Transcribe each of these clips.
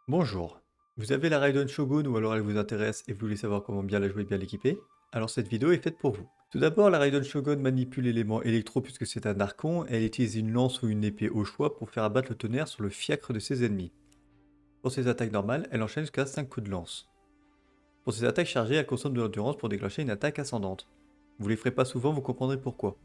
Bonjour. Vous avez la Raiden Shogun ou alors elle vous intéresse et vous voulez savoir comment bien la jouer et bien l'équiper? Alors cette vidéo est faite pour vous. Tout d'abord, la Raiden Shogun manipule l'élément électro puisque c'est un archon et elle utilise une lance ou une épée au choix pour faire abattre le tonnerre sur le fiacre de ses ennemis. Pour ses attaques normales, elle enchaîne jusqu'à 5 coups de lance. Pour ses attaques chargées, elle consomme de l'endurance pour déclencher une attaque ascendante. Vous les ferez pas souvent, vous comprendrez pourquoi.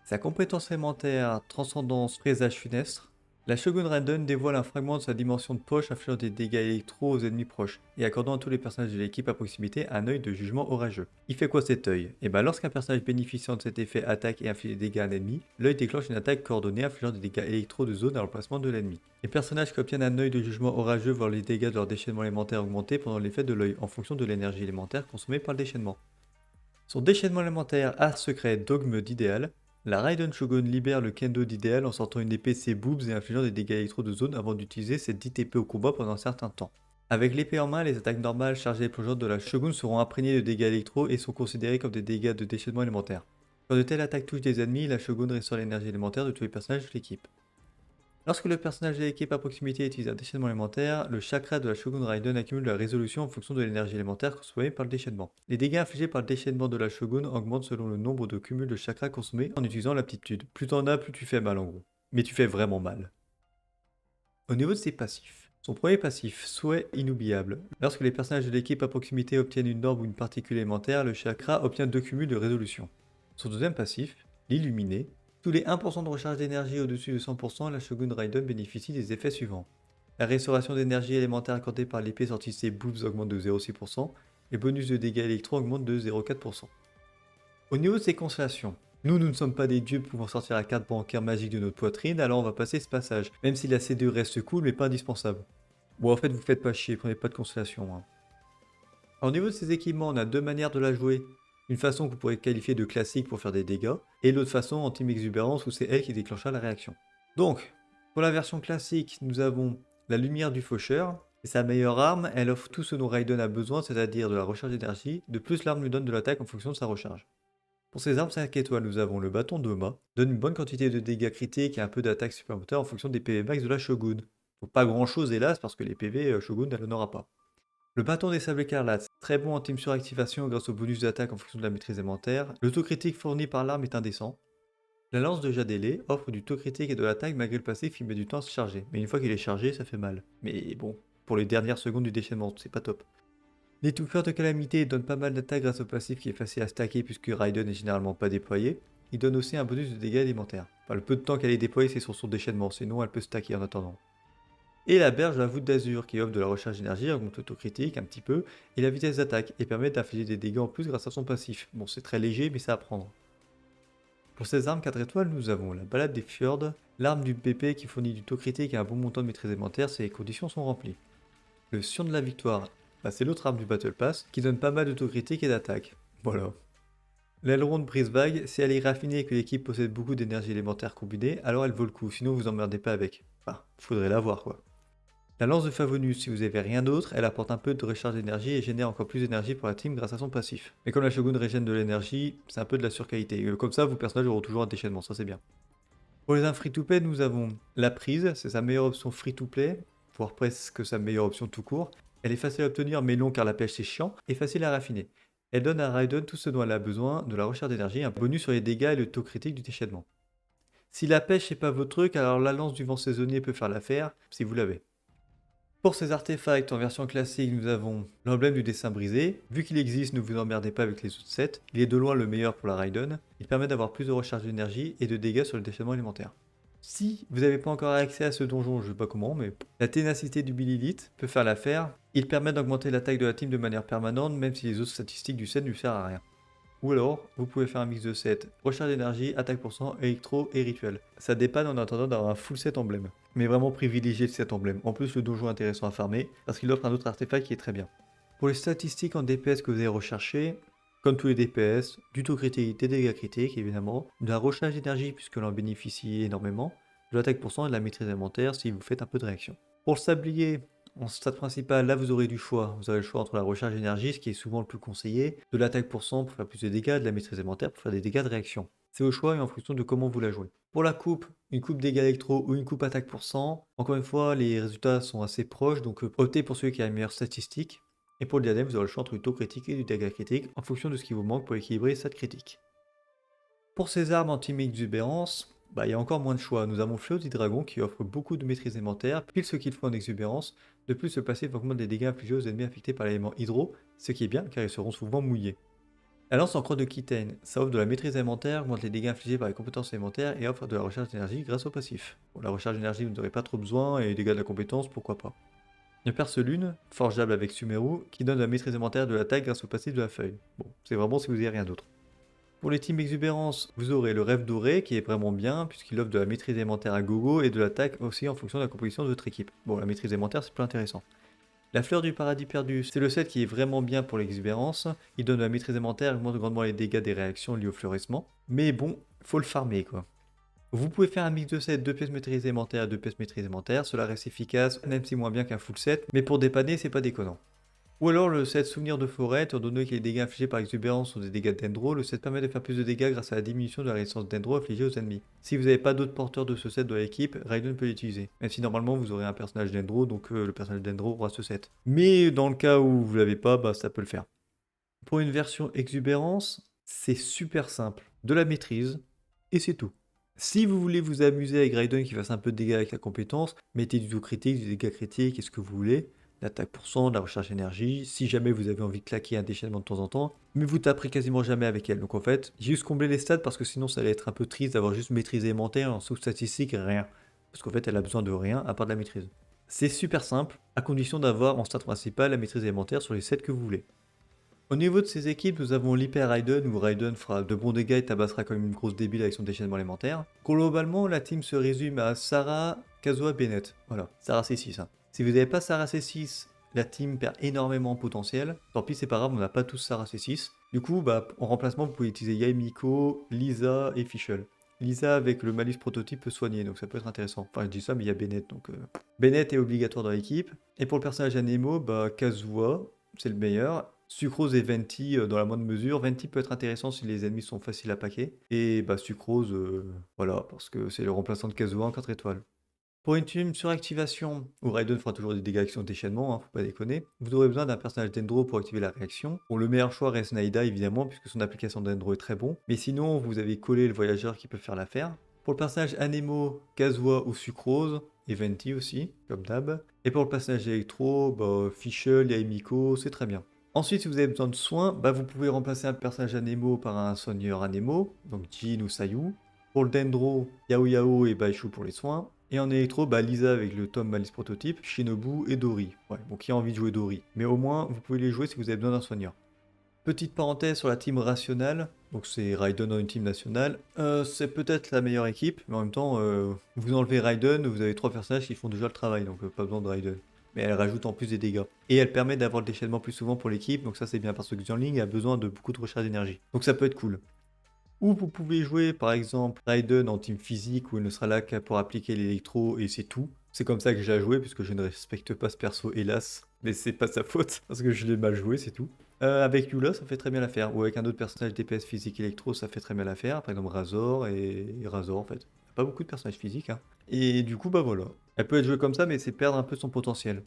Sa compétence élémentaire Transcendance Présage Funestre, la Shogun Raiden dévoile un fragment de sa dimension de poche infligeant des dégâts électro aux ennemis proches et accordant à tous les personnages de l'équipe à proximité un œil de jugement orageux. Il fait quoi cet œil? Et ben lorsqu'un personnage bénéficiant de cet effet attaque et inflige des dégâts à un ennemi, l'œil déclenche une attaque coordonnée infligeant des dégâts électro de zone à l'emplacement de l'ennemi. Les personnages qui obtiennent un œil de jugement orageux voient les dégâts de leur déchaînement élémentaire augmenter pendant l'effet de l'œil en fonction de l'énergie élémentaire consommée par le déchaînement. Son déchaînement élémentaire Art secret Dogme d'idéal, la Raiden Shogun libère le Kendo d'idéal en sortant une épée de ses boobs et infligeant des dégâts électro de zone avant d'utiliser cette dite épée au combat pendant un certain temps. Avec l'épée en main, les attaques normales chargées et plongeantes de la Shogun seront imprégnées de dégâts électro et sont considérées comme des dégâts de déchaînement élémentaire. Quand de telles attaques touchent des ennemis, la Shogun restaure l'énergie élémentaire de tous les personnages de l'équipe. Lorsque le personnage de l'équipe à proximité utilise un déchaînement élémentaire, le chakra de la Shogun Raiden accumule la résolution en fonction de l'énergie élémentaire consommée par le déchaînement. Les dégâts infligés par le déchaînement de la Shogun augmentent selon le nombre de cumuls de chakras consommés en utilisant l'aptitude. Plus t'en as, plus tu fais mal en gros. Mais tu fais vraiment mal. Au niveau de ses passifs. Son premier passif, Souhait inoubliable. Lorsque les personnages de l'équipe à proximité obtiennent une orbe ou une particule élémentaire, le chakra obtient 2 cumuls de résolution. Son deuxième passif, l'illuminé. Tous les 1% de recharge d'énergie au-dessus de 100%, la Shogun Raiden bénéficie des effets suivants. La restauration d'énergie élémentaire accordée par l'épée sortie de ses boobs augmente de 0,6%, et bonus de dégâts électro augmente de 0,4%. Au niveau de ses constellations, nous ne sommes pas des dieux pouvant sortir la carte bancaire magique de notre poitrine, alors on va passer ce passage, même si la C2 reste cool mais pas indispensable. Bon en fait vous faites pas chier, prenez pas de constellation. Hein. Alors, au niveau de ses équipements, on a deux manières de la jouer. Une façon que vous pourrez qualifier de classique pour faire des dégâts, et l'autre façon en team exubérance où c'est elle qui déclenchera la réaction. Donc, pour la version classique, nous avons la lumière du faucheur, c'est sa meilleure arme, elle offre tout ce dont Raiden a besoin, c'est-à-dire de la recharge d'énergie, de plus l'arme lui donne de l'attaque en fonction de sa recharge. Pour ses armes 5 étoiles, nous avons le bâton d'Oma, donne une bonne quantité de dégâts critiques et un peu d'attaque supplémentaire en fonction des PV max de la Shogun. Donc pas grand chose hélas parce que les PV Shogun elle n'en aura pas. Le bâton des sables écarlates, très bon en team suractivation grâce au bonus d'attaque en fonction de la maîtrise élémentaire. L'autocritique fourni par l'arme est indécent. La lance de Jadele offre du taux critique et de l'attaque malgré le passif il met du temps à se charger. Mais une fois qu'il est chargé, ça fait mal. Mais bon, pour les dernières secondes du déchaînement, c'est pas top. L'étouffeur de calamité donne pas mal d'attaque grâce au passif qui est facile à stacker puisque Raiden est généralement pas déployé. Il donne aussi un bonus de dégâts élémentaires. Enfin, le peu de temps qu'elle est déployée, c'est sur son déchaînement, sinon elle peut stacker en attendant. Et la berge de la voûte d'azur qui offre de la recharge d'énergie, augmente l'autocritique un petit peu, et la vitesse d'attaque, et permet d'infliger des dégâts en plus grâce à son passif. Bon, c'est très léger, mais c'est à prendre. Pour ces armes 4 étoiles, nous avons la balade des fjords, l'arme du PP qui fournit du taux critique et un bon montant de maîtrise élémentaire si les conditions sont remplies. Le Sion de la victoire, bah, c'est l'autre arme du Battle Pass, qui donne pas mal d'autocritique et d'attaque. Voilà. L'aileron de brise vague, si elle est raffinée et que l'équipe possède beaucoup d'énergie élémentaire combinée, alors elle vaut le coup, sinon vous emmerdez pas avec. Enfin, faudrait l'avoir quoi. La lance de Favonus, si vous avez rien d'autre, elle apporte un peu de recharge d'énergie et génère encore plus d'énergie pour la team grâce à son passif. Mais comme la Shogun régène de l'énergie, c'est un peu de la surqualité. Comme ça, vos personnages auront toujours un déchaînement, ça c'est bien. Pour les armes free-to-play, nous avons la prise, c'est sa meilleure option free-to-play, voire presque sa meilleure option tout court. Elle est facile à obtenir mais long car la pêche c'est chiant, et facile à raffiner. Elle donne à Raiden tout ce dont elle a besoin, de la recharge d'énergie, un bonus sur les dégâts et le taux critique du déchaînement. Si la pêche c'est pas votre truc, alors la lance du vent saisonnier peut faire l'affaire, si vous l'avez. Pour ces artefacts en version classique, nous avons l'emblème du dessin brisé. Vu qu'il existe, ne vous emmerdez pas avec les autres sets. Il est de loin le meilleur pour la Raiden. Il permet d'avoir plus de recharge d'énergie et de dégâts sur le déchaînement élémentaire. Si vous n'avez pas encore accès à ce donjon, je sais pas comment, mais la ténacité du Bililith peut faire l'affaire. Il permet d'augmenter l'attaque de la team de manière permanente, même si les autres statistiques du set ne lui servent à rien. Ou alors, vous pouvez faire un mix de sets, recharge d'énergie, attaque pour cent, électro et rituel. Ça dépanne en attendant d'avoir un full set emblème. Mais vraiment privilégier le set emblème. En plus, le donjon est intéressant à farmer, parce qu'il offre un autre artefact qui est très bien. Pour les statistiques en DPS que vous avez recherché, comme tous les DPS, du taux critique, des dégâts critiques évidemment, de la recharge d'énergie puisque l'on en bénéficie énormément, de l'attaque pour cent et de la maîtrise élémentaire si vous faites un peu de réaction. Pour le sablier, en stade principal, là vous aurez du choix. Vous avez le choix entre la recharge d'énergie, ce qui est souvent le plus conseillé, de l'attaque pour cent pour faire plus de dégâts, de la maîtrise élémentaire pour faire des dégâts de réaction. C'est au choix et en fonction de comment vous la jouez. Pour la coupe, une coupe dégâts électro ou une coupe attaque pour 100. Encore une fois, les résultats sont assez proches, donc optez pour celui qui a les meilleures statistiques. Et pour le diadème, vous aurez le choix entre du taux critique et du dégât critique, en fonction de ce qui vous manque pour équilibrer cette critique. Pour ces armes en team exubérance, il y a encore moins de choix. Nous avons Fléau du Dragon qui offre beaucoup de maîtrise élémentaire, pile ce qu'il faut en exubérance. De plus, ce passif augmente les dégâts infligés aux ennemis affectés par l'élément hydro, ce qui est bien car ils seront souvent mouillés. La lance en croix de Kitaine, ça offre de la maîtrise élémentaire, augmente les dégâts infligés par les compétences élémentaires et offre de la recharge d'énergie grâce au passif. Bon, la recharge d'énergie, vous n'aurez pas trop besoin et les dégâts de la compétence, pourquoi pas. Le Perce Lune, forgeable avec Sumeru, qui donne de la maîtrise élémentaire de l'attaque grâce au passif de la feuille. Bon, c'est vraiment si vous n'avez rien d'autre. Pour les teams exubérance, vous aurez le Rêve Doré qui est vraiment bien puisqu'il offre de la maîtrise élémentaire à gogo et de l'attaque aussi en fonction de la composition de votre équipe. Bon, la maîtrise élémentaire c'est plus intéressant. La Fleur du Paradis Perdu, c'est le set qui est vraiment bien pour l'exubérance. Il donne de la maîtrise élémentaire, augmente grandement les dégâts des réactions liées au fleurissement. Mais bon, faut le farmer quoi. Vous pouvez faire un mix de sets, 2 pièces maîtrise élémentaire, 2 pièces maîtrise élémentaire, cela reste efficace, même si moins bien qu'un full set, mais pour dépanner c'est pas déconnant. Ou alors le set Souvenir de Forêt, étant donné que les dégâts infligés par exubérance sont des dégâts d'Endro, le set permet de faire plus de dégâts grâce à la diminution de la résistance d'Endro infligée aux ennemis. Si vous n'avez pas d'autres porteurs de ce set dans l'équipe, Raiden peut l'utiliser. Même si normalement vous aurez un personnage d'Endro, donc le personnage d'Endro aura ce set. Mais dans le cas où vous l'avez pas, ça peut le faire. Pour une version exubérance, c'est super simple. De la maîtrise, et c'est tout. Si vous voulez vous amuser avec Raiden qui fasse un peu de dégâts avec la compétence, mettez du tout critique, du dégât critique, qu'est-ce que vous voulez. L'attaque pour 100, de la recharge énergie, si jamais vous avez envie de claquer un déchaînement de temps en temps, mais vous taperez quasiment jamais avec elle. Donc en fait, j'ai juste comblé les stats parce que sinon ça allait être un peu triste d'avoir juste maîtrise élémentaire en sous-statistique, rien. Parce qu'en fait, elle a besoin de rien à part de la maîtrise. C'est super simple, à condition d'avoir en stat principal la maîtrise élémentaire sur les sets que vous voulez. Au niveau de ces équipes, nous avons l'Hyper Raiden, où Raiden fera de bons dégâts et tabassera comme une grosse débile avec son déchaînement élémentaire. Globalement, la team se résume à Sarah, Kazuha, Bennett. Voilà, Sarah C6. Hein. Si vous n'avez pas Sarah C6, la team perd énormément en potentiel. Tant pis, c'est pas grave, on n'a pas tous Sarah C6. Du coup, en remplacement, vous pouvez utiliser Yaemiko, Lisa et Fischl. Lisa avec le malus prototype peut soigner, donc ça peut être intéressant. Enfin, je dis ça, mais il y a Bennett, donc... Bennett est obligatoire dans l'équipe. Et pour le personnage Anemo, Kazuha, c'est le meilleur. Sucrose et Venti dans la moindre mesure. Venti peut être intéressant si les ennemis sont faciles à paquer. Et Sucrose, voilà, parce que c'est le remplaçant de Kazuha en 4 étoiles. Pour une team suractivation, où Raiden fera toujours des dégâts avec son déchaînement, faut pas déconner, vous aurez besoin d'un personnage d'Endro pour activer la réaction. Bon, le meilleur choix reste Naida évidemment, puisque son application d'Endro est très bon, mais sinon vous avez collé le voyageur qui peut faire l'affaire. Pour le personnage Anemo, Kazuha ou Sucrose, et Venti aussi, comme d'hab. Et pour le personnage électro, Fischl, Yaemiko, c'est très bien. Ensuite, si vous avez besoin de soins, vous pouvez remplacer un personnage Anemo par un soigneur Anemo, donc Jin ou Sayu. Pour le Dendro, Yao Yao et Baishu pour les soins. Et en électro, Lisa avec le tome Malice Prototype, Shinobu et Dori. Ouais, bon, qui a envie de jouer Dori. Mais au moins, vous pouvez les jouer si vous avez besoin d'un soigneur. Petite parenthèse sur la team rationale, donc c'est Raiden dans une team nationale. C'est peut-être la meilleure équipe, mais en même temps, vous enlevez Raiden, vous avez 3 personnages qui font déjà le travail, donc pas besoin de Raiden. Mais elle rajoute en plus des dégâts. Et elle permet d'avoir le déchaînement plus souvent pour l'équipe, donc ça c'est bien parce que Xianling a besoin de beaucoup de recharge d'énergie. Donc ça peut être cool. Ou vous pouvez jouer par exemple Raiden en team physique où il ne sera là qu'à pour appliquer l'électro et c'est tout. C'est comme ça que j'ai à jouer puisque je ne respecte pas ce perso hélas. Mais c'est pas sa faute parce que je l'ai mal joué, c'est tout. Avec Yula ça fait très bien l'affaire. Ou avec un autre personnage DPS physique électro ça fait très bien l'affaire. Par exemple Razor et Razor en fait. Pas beaucoup de personnages physiques. Hein. Et du coup voilà. Elle peut être jouée comme ça mais c'est perdre un peu son potentiel.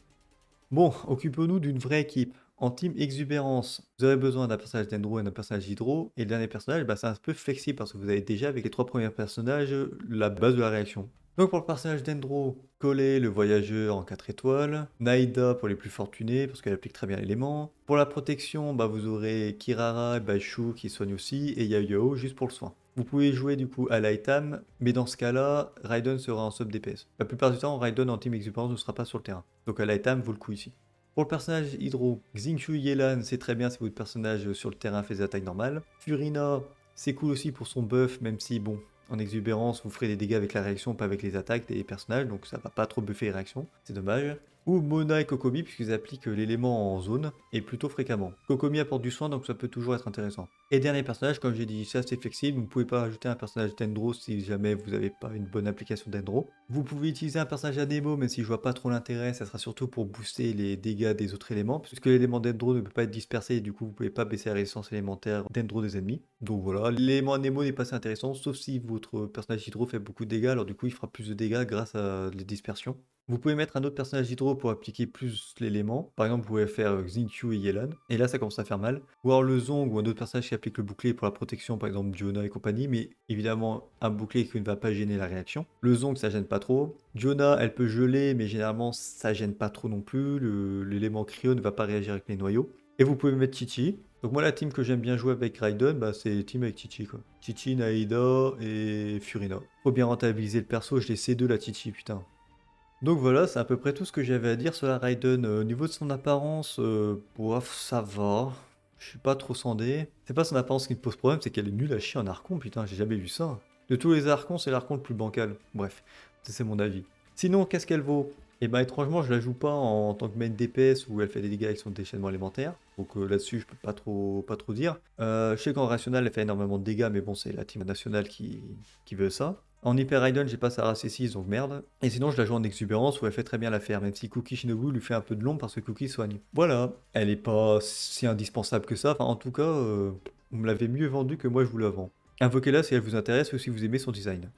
Bon, occupons-nous d'une vraie équipe. En team exubérance, vous avez besoin d'un personnage d'Endro et d'un personnage Hydro. Et le dernier personnage, c'est un peu flexible parce que vous avez déjà avec les 3 premiers personnages la base de la réaction. Donc pour le personnage d'Endro, Collet, le voyageur en 4 étoiles. Naïda pour les plus fortunés parce qu'elle applique très bien l'élément. Pour la protection, vous aurez Kirara et Baishu qui soignent aussi. Et Yao juste pour le soin. Vous pouvez jouer du coup à l'item, mais dans ce cas-là, Raiden sera en sub DPS. La plupart du temps, Raiden en team exubérance ne sera pas sur le terrain. Donc à l'item vaut le coup ici. Pour le personnage Hydro, Xingqiu Yelan, c'est très bien si votre personnage sur le terrain fait des attaques normales. Furina, c'est cool aussi pour son buff, même si bon, en exubérance, vous ferez des dégâts avec la réaction, pas avec les attaques des personnages, donc ça va pas trop buffer les réactions, c'est dommage. ou Mona et Kokomi, puisqu'ils appliquent l'élément en zone, et plutôt fréquemment. Kokomi apporte du soin, donc ça peut toujours être intéressant. Et dernier personnage, comme j'ai dit, c'est assez flexible, vous ne pouvez pas rajouter un personnage d'Endro si jamais vous n'avez pas une bonne application d'Endro. Vous pouvez utiliser un personnage Anemo, mais si je vois pas trop l'intérêt, ça sera surtout pour booster les dégâts des autres éléments, puisque l'élément d'Endro ne peut pas être dispersé, et du coup vous pouvez pas baisser la résistance élémentaire d'Endro des ennemis. Donc voilà, l'élément Anemo n'est pas assez intéressant, sauf si votre personnage Hydro fait beaucoup de dégâts, alors du coup il fera plus de dégâts grâce à les dispersions. Vous pouvez mettre un autre personnage Hydro pour appliquer plus l'élément. Par exemple, vous pouvez faire Xingqiu et Yelan. Et là, ça commence à faire mal. Ou alors le Zong ou un autre personnage qui applique le bouclier pour la protection, par exemple Diona et compagnie. Mais évidemment, un bouclier qui ne va pas gêner la réaction. Le Zong, ça gêne pas trop. Diona, elle peut geler, mais généralement, ça gêne pas trop non plus. L'élément Cryo ne va pas réagir avec les noyaux. Et vous pouvez mettre Chichi. Donc moi, la team que j'aime bien jouer avec Raiden, bah, c'est team avec Chichi, quoi. Chichi, Naida et Furina. Faut bien rentabiliser le perso, je l'ai C2 la Chichi, putain. Donc voilà, c'est à peu près tout ce que j'avais à dire sur la Raiden. Au niveau de son apparence, bof, ça va. Je suis pas trop sandé. C'est pas son apparence qui me pose problème, c'est qu'elle est nulle à chier en Archon, putain, j'ai jamais vu ça. De tous les Archons, c'est l'Archon le plus bancal. Bref, ça, c'est mon avis. Sinon, qu'est-ce qu'elle vaut? Eh ben étrangement, je la joue pas en tant que main DPS où elle fait des dégâts avec son déchaînement élémentaire. Donc là-dessus, je peux pas trop dire. Je sais qu'en Rational, elle fait énormément de dégâts, mais bon, c'est la team nationale qui veut ça. En Hyper Raiden, j'ai pas Sarah C6, donc merde. Et sinon, je la joue en Exubérance où elle fait très bien l'affaire, même si Cookie Shinobu lui fait un peu de l'ombre parce que Cookie soigne. Voilà, elle est pas si indispensable que ça. Enfin, en tout cas, vous me l'avez mieux vendu que moi je vous la vends. Invoquez-la si elle vous intéresse ou si vous aimez son design.